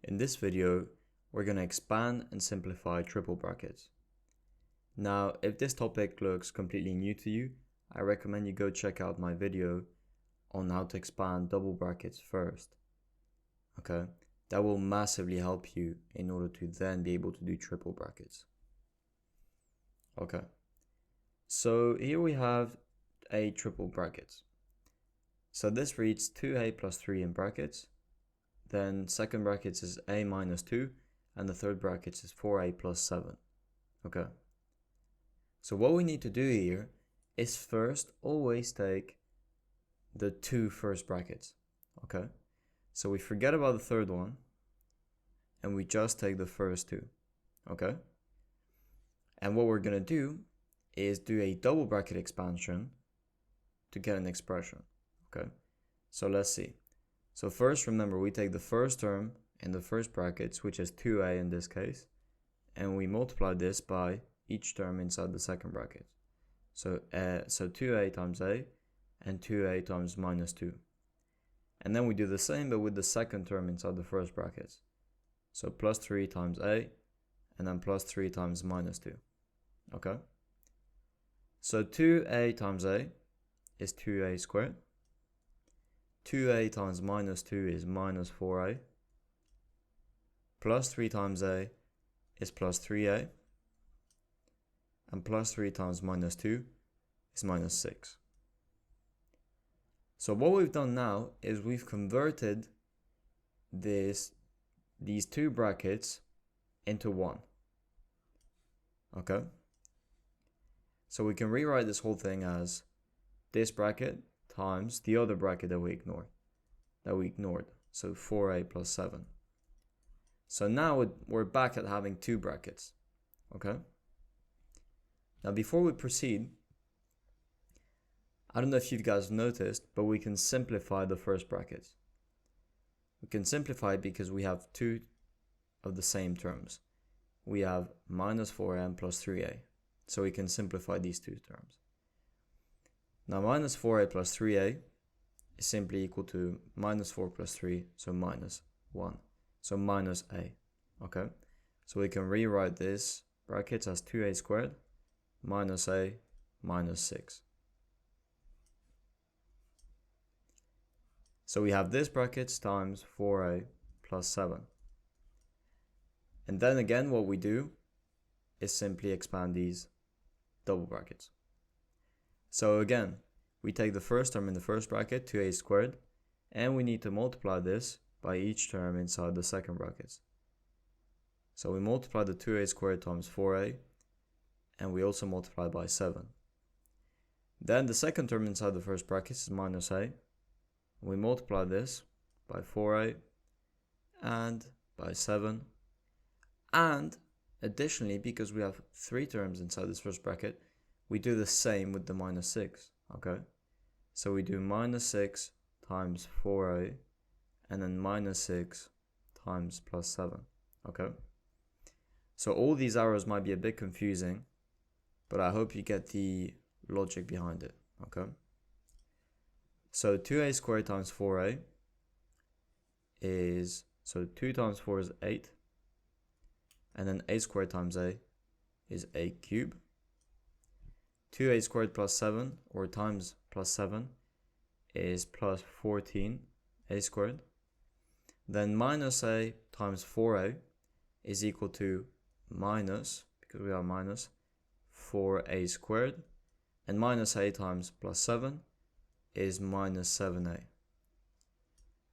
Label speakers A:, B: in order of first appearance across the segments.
A: In this video, we're going to expand and simplify triple brackets. Now, if this topic looks completely new to you, I recommend you go check out my video on how to expand double brackets first. Okay, that will massively help you in order to then be able to do triple brackets. Okay, so here we have a triple bracket. So this reads 2a plus 3 in brackets. Then second brackets is a minus 2, and the third brackets is 4a plus 7. Okay. So what we need to do here is first always take the two first brackets. Okay. So we forget about the third one, and we just take the first two. Okay. And what we're going to do is do a double bracket expansion to get an expression. Okay. So let's see. So first, remember, we take the first term in the first brackets, which is 2a in this case, and we multiply this by each term inside the second bracket. So 2a times a and 2a times minus 2. And then we do the same, but with the second term inside the first bracket. So plus 3 times a, and then plus 3 times minus 2. Okay? So 2a times a is 2a squared. 2a times minus 2 is minus 4a. Plus 3 times a is plus 3a. And plus 3 times minus 2 is minus 6. So what we've done now is we've converted these two brackets into one. Okay? So we can rewrite this whole thing as this bracket times the other bracket that we ignored. So 4a plus 7. So now we're back at having two brackets. Okay? Now before we proceed, I don't know if you guys noticed, but we can simplify the first bracket. We can simplify it because we have two of the same terms. We have minus 4a plus 3a. So we can simplify these two terms. Now minus 4a plus 3a is simply equal to minus 4 plus 3, so minus 1. So minus a. Okay? So we can rewrite this bracket as 2a squared minus a minus 6. So we have this bracket times 4a plus 7. And then again what we do is simply expand these double brackets. So again, we take the first term in the first bracket, 2a squared, and we need to multiply this by each term inside the second bracket. So we multiply the 2a squared times 4a, and we also multiply by 7. Then the second term inside the first bracket is minus a. We multiply this by 4a and by 7. And additionally, because we have three terms inside this first bracket, we do the same with the minus 6. Okay? So we do minus 6 times 4a and then minus 6 times plus 7. Okay? So all these arrows might be a bit confusing, but I hope you get the logic behind it. Okay? So 2a squared times 4a is, so 2 times 4 is 8, and then a squared times a is a cubed. 2a squared plus 7, or times plus 7, is plus 14a squared. Then minus a times 4a is equal to minus, because we are minus, 4a squared. And minus a times plus 7 is minus 7a.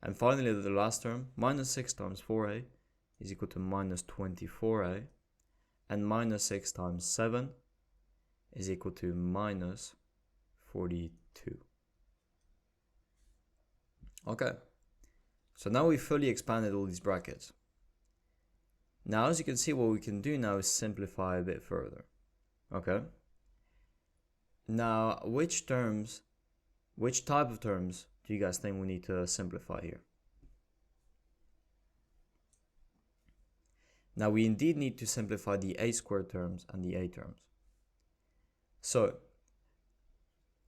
A: And finally, the last term, minus 6 times 4a is equal to minus 24a. And minus 6 times 7 is equal to minus 42. Okay, so now we fully expanded all these brackets. Now, as you can see, what we can do now is simplify a bit further. Okay, now which type of terms do you guys think we need to simplify here? Now we indeed need to simplify the a squared terms and the a terms. So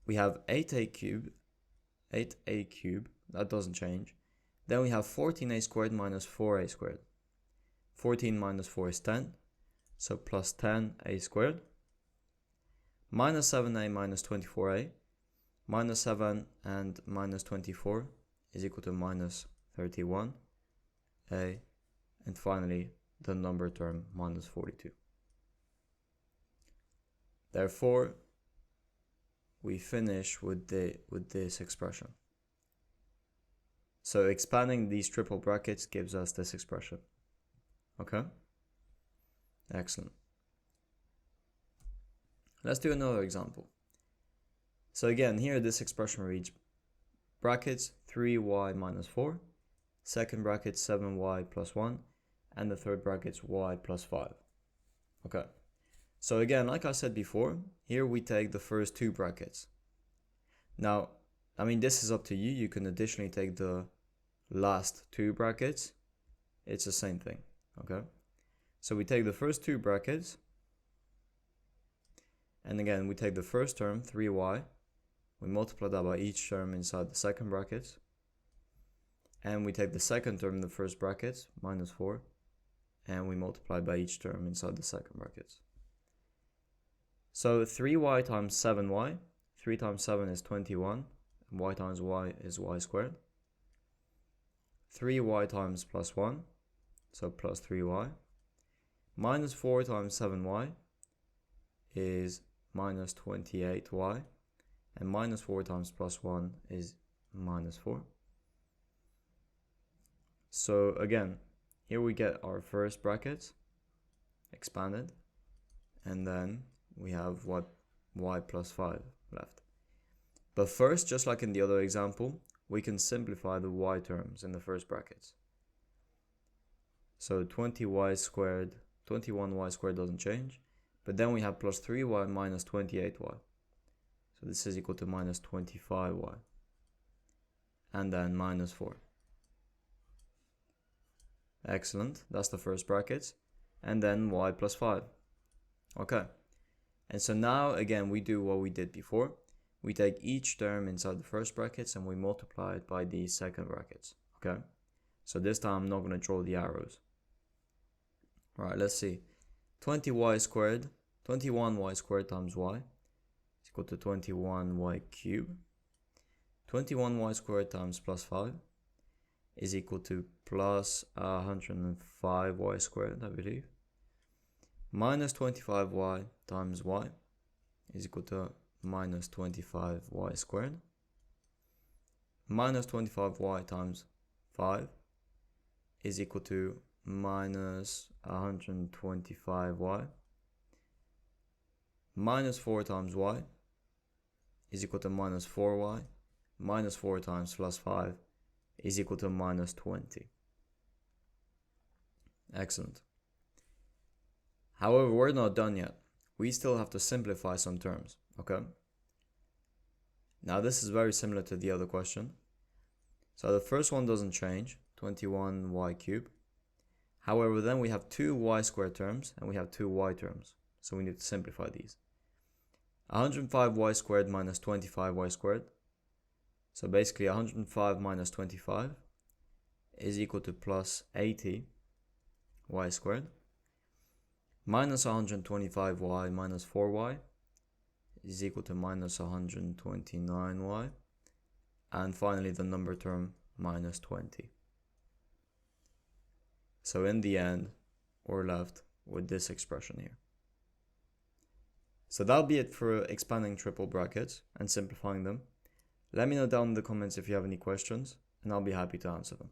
A: we have 8a cubed, that doesn't change. Then we have 14a squared minus 4a squared. 14 minus 4 is 10, so plus 10a squared, minus 7a minus 24a, minus 7 and minus 24 is equal to minus 31a, and finally the number term minus 42. Therefore, we finish with this expression. So expanding these triple brackets gives us this expression. Okay? Excellent. Let's do another example. So again, here this expression reads brackets 3y minus 4, second bracket 7y plus 1, and the third bracket's y plus 5. Okay. So again, like I said before, here we take the first two brackets. Now, I mean, this is up to you. You can additionally take the last two brackets. It's the same thing, okay? So we take the first two brackets, and again, we take the first term, 3y, we multiply that by each term inside the second bracket, and we take the second term in the first bracket, minus 4, and we multiply by each term inside the second bracket. So 3y times 7y, 3 times 7 is 21, and y times y is y squared. 3y times plus 1, so plus 3y. Minus 4 times 7y is minus 28y, and minus 4 times plus 1 is minus 4. So again, here we get our first bracket expanded, and then we have y plus 5 left. But first, just like in the other example, we can simplify the y terms in the first brackets. So 20y squared, 21y squared doesn't change, but then we have plus 3y minus 28y. So this is equal to minus 25y, and then minus 4. Excellent, that's the first bracket, and then y plus 5. Okay, and so now again we do what we did before. We take each term inside the first brackets and we multiply it by the second brackets. Okay, so this time I'm not going to draw the arrows. Alright, let's see. 20y squared, 21y squared times y is equal to 21y cubed. 21y squared times plus 5 is equal to plus 105y squared, I believe. Minus 25y times y is equal to minus 25y squared. Minus 25y times 5 is equal to minus 125y. Minus 4 times y is equal to minus 4y. Minus 4 times plus 5 is equal to minus 20. Excellent. However, we're not done yet. We still have to simplify some terms, okay? Now this is very similar to the other question. So the first one doesn't change, 21y cubed. However, then we have two y squared terms and we have two y terms. So we need to simplify these. 105y squared minus 25y squared. So basically 105 minus 25 is equal to plus 80y squared. Minus 125y minus 4y is equal to minus 129y. And finally the number term minus 20. So in the end, we're left with this expression here. So that'll be it for expanding triple brackets and simplifying them. Let me know down in the comments if you have any questions, and I'll be happy to answer them.